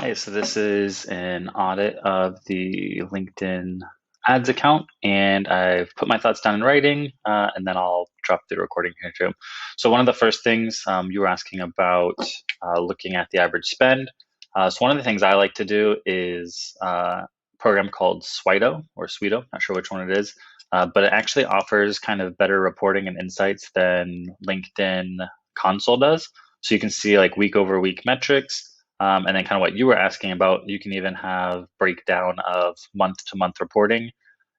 Hey, so this is an audit of the LinkedIn ads account, and I've put my thoughts down in writing, and then I'll drop the recording here too. So one of the first things you were asking about looking at the average spend. So one of the things I like to do is a program called Sweeto, not sure which one it is, but it actually offers kind of better reporting and insights than LinkedIn Console does. So you can see like week over week metrics. And then kind of what you were asking about, you can even have breakdown of month to month reporting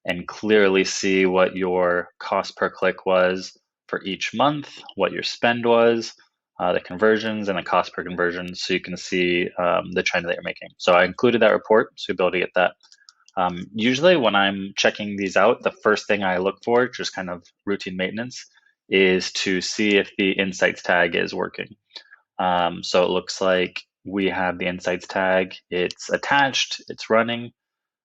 and clearly see what your cost per click was for each month, what your spend was, the conversions and the cost per conversion. So you can see the trend that you're making. So I included that report, so you'll be able to get that. Usually when I'm checking these out, the first thing I look for, just kind of routine maintenance, is to see if the insights tag is working. So it looks like we have the insights tag, it's attached, it's running.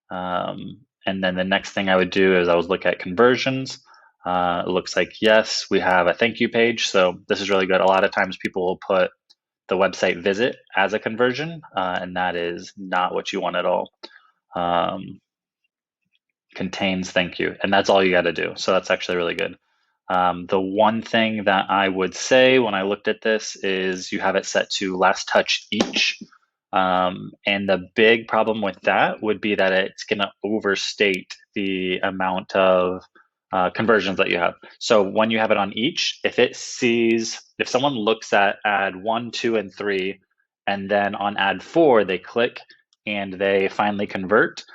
And then the next thing I would do is I would look at conversions. It looks like, yes, we have a thank you page. So this is really good. A lot of times people will put the website visit as a conversion, and that is not what you want at all. Contains thank you, and that's all you got to do. So that's actually really good. The one thing that I would say when I looked at this is you have it set to last touch each. And the big problem with that would be that it's going to overstate the amount of conversions that you have. So when you have it on each, if someone looks at ad 1, 2, and 3, and then on ad 4, they click and they finally convert,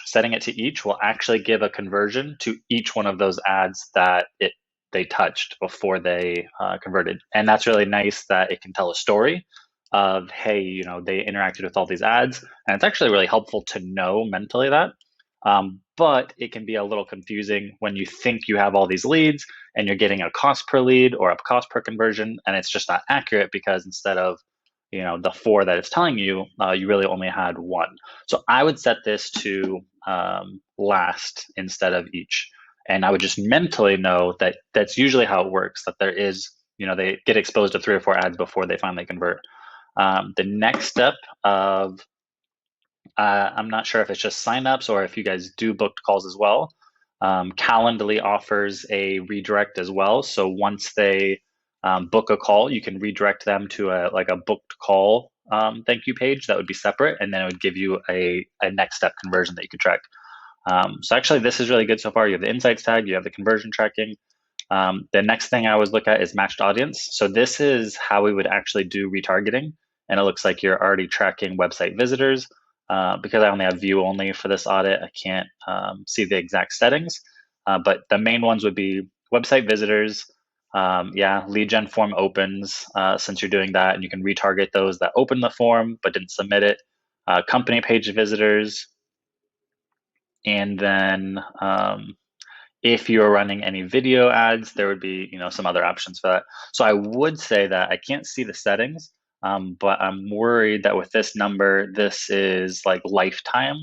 setting it to each will actually give a conversion to each one of those ads that they touched before they converted. And that's really nice that it can tell a story of, hey, they interacted with all these ads. And it's actually really helpful to know mentally that. But it can be a little confusing when you think you have all these leads and you're getting a cost per lead or a cost per conversion, and it's just not accurate because instead of the 4 that it's telling you, you really only had 1. So I would set this to last instead of each. And I would just mentally know that that's usually how it works, that there is, they get exposed to 3 or 4 ads before they finally convert. The next step of, I'm not sure if it's just signups or if you guys do booked calls as well. Calendly offers a redirect as well. So once they book a call, you can redirect them to a booked call thank you page that would be separate, and then it would give you a next step conversion that you could track. So actually, this is really good so far. You have the insights tag, you have the conversion tracking. The next thing I always look at is matched audience. So this is how we would actually do retargeting. And it looks like you're already tracking website visitors. Because I only have view only for this audit, I can't see the exact settings. But the main ones would be website visitors. Lead gen form opens, since you're doing that, and you can retarget those that opened the form but didn't submit it. Company page visitors. And then if you're running any video ads, there would be some other options for that. So I would say that I can't see the settings, but I'm worried that with this number, this is like lifetime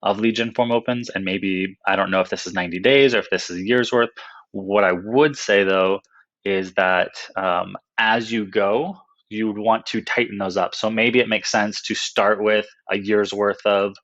of lead gen form opens, and maybe I don't know if this is 90 days or if this is a year's worth. What I would say though is that as you go, you would want to tighten those up. So maybe it makes sense to start with a year's worth of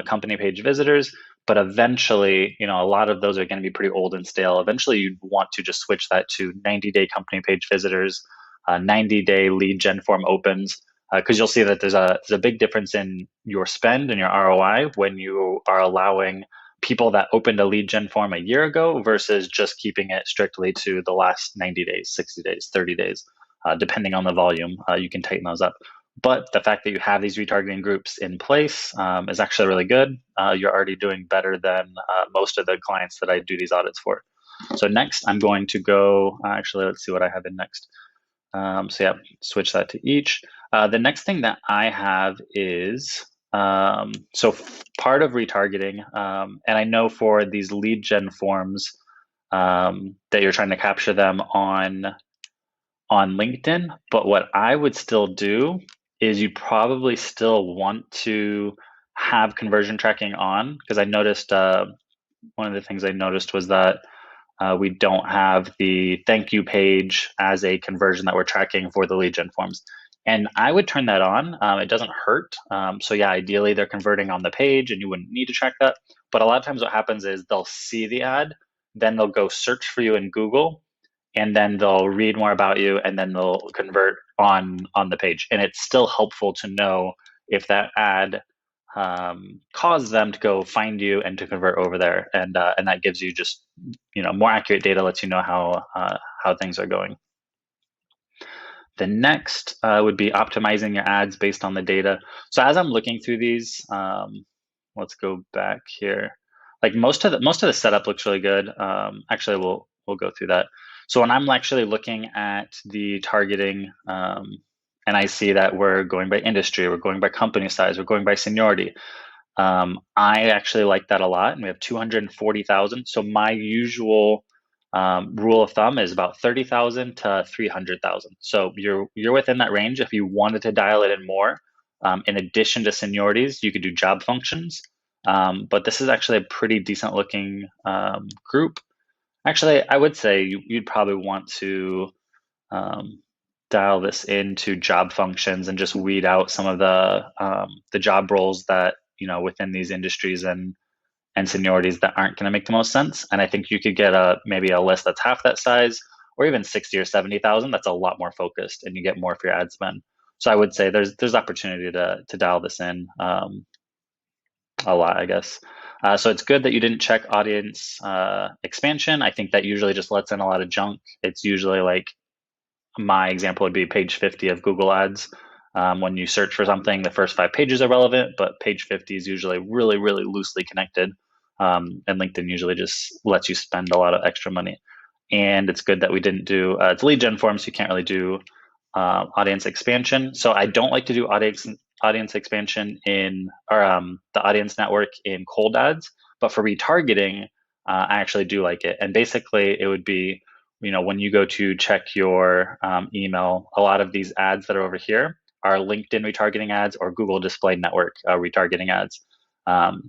company page visitors. But eventually, a lot of those are going to be pretty old and stale. Eventually, you'd want to just switch that to 90-day company page visitors, 90-day lead gen form opens, because you'll see that there's a big difference in your spend and your ROI when you are allowing people that opened a lead gen form a year ago versus just keeping it strictly to the last 90 days, 60 days, 30 days, depending on the volume. You can tighten those up. But the fact that you have these retargeting groups in place is actually really good. You're already doing better than most of the clients that I do these audits for. So next, I'm going to go, actually, let's see what I have in next. Switch that to each. The next thing that I have is, part of retargeting, and I know for these lead gen forms that you're trying to capture them on LinkedIn, but what I would still do is you probably still want to have conversion tracking on, because I noticed one of the things I noticed was that we don't have the thank you page as a conversion that we're tracking for the lead gen forms. And I would turn that on. It doesn't hurt. So yeah, ideally they're converting on the page and you wouldn't need to track that. But a lot of times what happens is they'll see the ad, then they'll go search for you in Google, and then they'll read more about you, and then they'll convert on the page. And it's still helpful to know if that ad caused them to go find you and to convert over there, and that gives you just more accurate data, lets you know how things are going. The next would be optimizing your ads based on the data. So as I'm looking through these, let's go back here. Like most of the setup looks really good. Actually, we'll go through that. So when I'm actually looking at the targeting, and I see that we're going by industry, we're going by company size, we're going by seniority. I actually like that a lot, and we have 240,000. So my usual rule of thumb is about 30,000 to 300,000. So you're within that range. If you wanted to dial it in more, in addition to seniorities, you could do job functions. But this is actually a pretty decent looking group. Actually, I would say you'd probably want to dial this into job functions and just weed out some of the job roles that within these industries and seniorities that aren't going to make the most sense. And I think you could get maybe a list that's half that size, or even 60 or 70,000. That's a lot more focused, and you get more for your ad spend. So I would say there's opportunity to dial this in a lot, I guess. So it's good that you didn't check audience expansion. I think that usually just lets in a lot of junk. It's usually like, my example would be page 50 of Google Ads. When you search for something, the first 5 pages are relevant, but page 50 is usually really, really loosely connected. And LinkedIn usually just lets you spend a lot of extra money. And it's good that we didn't do, it's lead gen forms, so you can't really do audience expansion. So I don't like to do audience expansion in the audience network in cold ads, but for retargeting, I actually do like it. And basically it would be, when you go to check your email, a lot of these ads that are over here are LinkedIn retargeting ads or Google Display Network retargeting ads.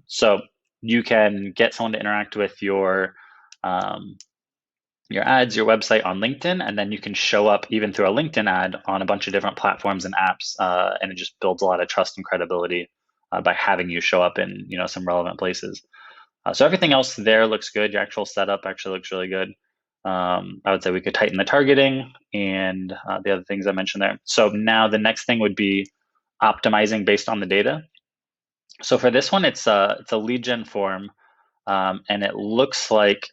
So you can get someone to interact with your ads, your website on LinkedIn, and then you can show up even through a LinkedIn ad on a bunch of different platforms and apps, and it just builds a lot of trust and credibility by having you show up in some relevant places. So everything else there looks good. Your actual setup actually looks really good. I would say we could tighten the targeting and the other things I mentioned there. So now the next thing would be optimizing based on the data. So for this one, it's a lead gen form, and it looks like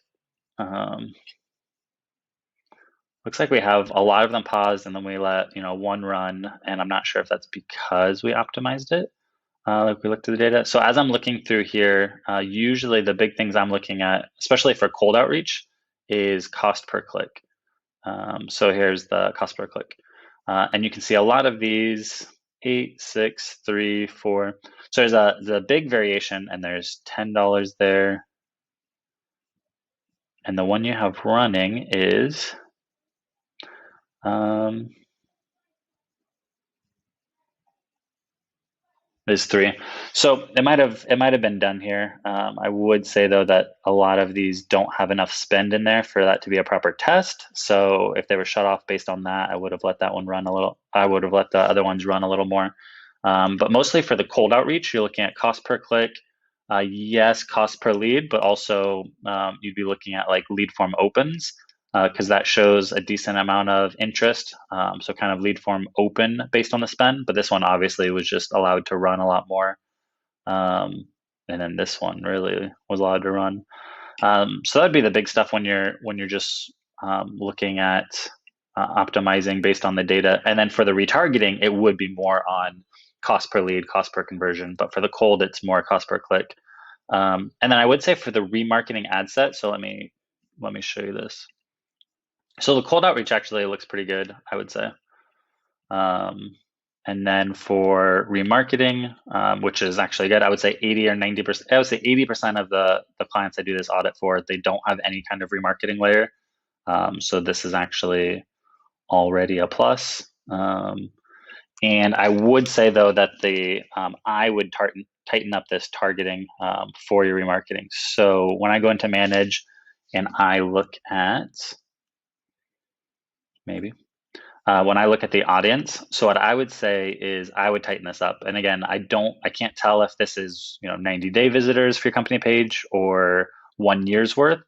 we have a lot of them paused, and then we let one run, and I'm not sure if that's because we optimized it. Like we looked at the data. So as I'm looking through here, usually the big things I'm looking at, especially for cold outreach, is cost per click. So here's the cost per click. And you can see a lot of these 8, 6, 3, 4. So there's a big variation, and there's $10 there. And the one you have running is There's 3. So it might have been done here. I would say though that a lot of these don't have enough spend in there for that to be a proper test. So if they were shut off based on that, I would have let that one run a little. I would have let the other ones run a little more. But mostly for the cold outreach, you're looking at cost per click. Yes, cost per lead, but also you'd be looking at like lead form opens, because that shows a decent amount of interest. So kind of lead form open based on the spend, but this one obviously was just allowed to run a lot more. And then this one really was allowed to run. So that'd be the big stuff when you're just looking at optimizing based on the data. And then for the retargeting, it would be more on cost per lead, cost per conversion. But for the cold, it's more cost per click. And then I would say for the remarketing ad set, so let me show you this. So the cold outreach actually looks pretty good, I would say. And then for remarketing, which is actually good, I would say 80 or 90%. I would say 80% of the clients I do this audit for, they don't have any kind of remarketing layer. So this is actually already a plus. And I would say though that I would tighten up this targeting for your remarketing. So when I go into manage and I look at when I look at the audience. So what I would say is I would tighten this up. And again, I can't tell if this is 90-day visitors for your company page or 1 year's worth.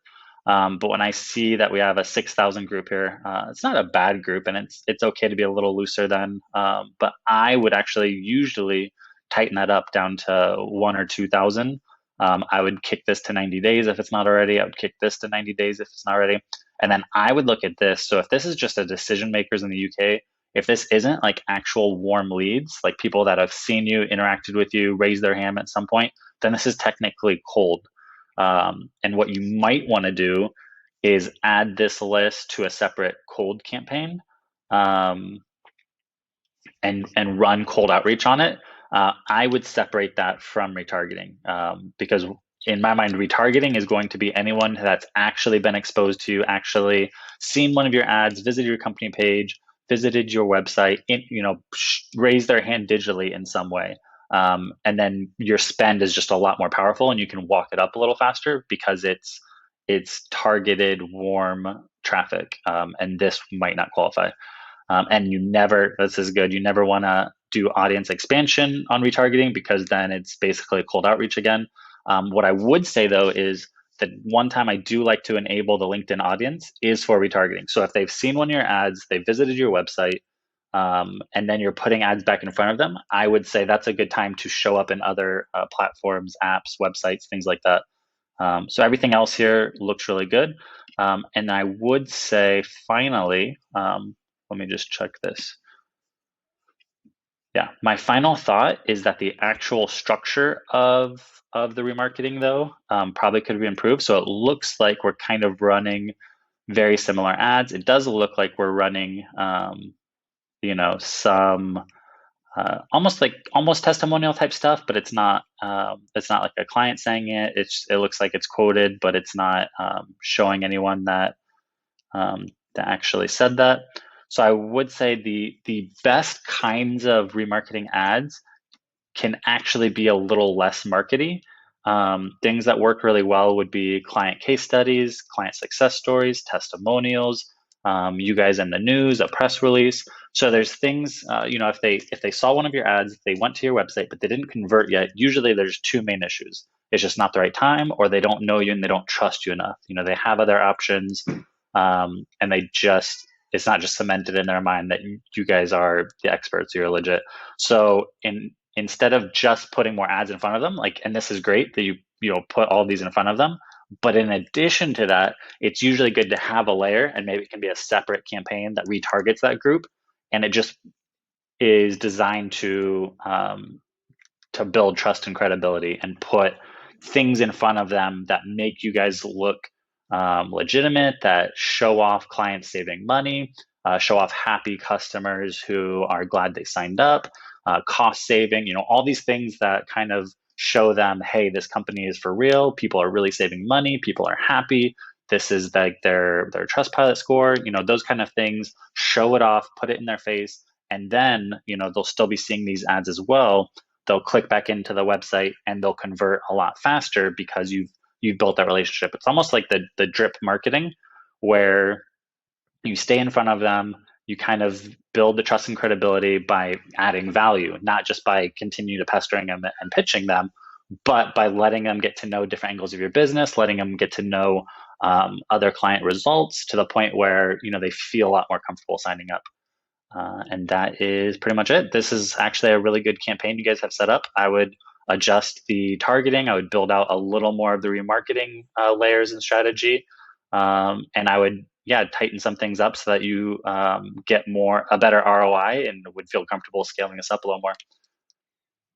But when I see that we have a 6,000 group here, it's not a bad group, and it's okay to be a little looser then. But I would actually usually tighten that up down to 1 or 2,000. I would kick this to 90 days if it's not already. I would kick this to 90 days if it's not already. And then I would look at this. So if this is just a decision makers in the UK, if this isn't like actual warm leads, like people that have seen you, interacted with you, raised their hand at some point, then this is technically cold. And what you might want to do is add this list to a separate cold campaign, um, and run cold outreach on it. I would separate that from retargeting, because in my mind, retargeting is going to be anyone that's actually been exposed to you, actually seen one of your ads, visited your company page, visited your website, raised their hand digitally in some way. And then your spend is just a lot more powerful, and you can walk it up a little faster because it's targeted warm traffic, and this might not qualify. And this is good, you never want to do audience expansion on retargeting because then it's basically a cold outreach again. What I would say though is that one time I do like to enable the LinkedIn audience is for retargeting. So if they've seen one of your ads, they visited your website, and then you're putting ads back in front of them, I would say that's a good time to show up in other platforms, apps, websites, things like that. So everything else here looks really good. And I would say finally, let me just check this. Yeah, my final thought is that the actual structure of the remarketing though probably could be improved. So it looks like we're kind of running very similar ads. It does look like we're running some almost testimonial type stuff, but it's not like a client saying it. It looks like it's quoted, but it's not showing anyone that actually said that. So I would say the best kinds of remarketing ads can actually be a little less markety. Things that work really well would be client case studies, client success stories, testimonials, you guys in the news, a press release. So there's things, if they saw one of your ads, they went to your website, but they didn't convert yet. Usually there's two main issues. It's just not the right time, or they don't know you and they don't trust you enough. They have other options, and it's not just cemented in their mind that you guys are the experts, you're legit. So instead of just putting more ads in front of them, and this is great that you put all these in front of them, but in addition to that, it's usually good to have a layer, and maybe it can be a separate campaign that retargets that group, and it just is designed to build trust and credibility and put things in front of them that make you guys look legitimate, that show off clients saving money, show off happy customers who are glad they signed up, cost saving, all these things that kind of show them, hey, this company is for real. People are really saving money. People are happy. This is like their Trustpilot score, those kind of things. Show it off, put it in their face, and then they'll still be seeing these ads as well. They'll click back into the website and they'll convert a lot faster because you've built that relationship. It's almost like the drip marketing, where you stay in front of them, you kind of build the trust and credibility by adding value, not just by continuing to pestering them and pitching them, but by letting them get to know different angles of your business, letting them get to know other client results to the point where they feel a lot more comfortable signing up. And that is pretty much it. This is actually a really good campaign you guys have set up. I would adjust the targeting. I would build out a little more of the remarketing layers and strategy. And I would, tighten some things up so that you get a better ROI and would feel comfortable scaling this up a little more.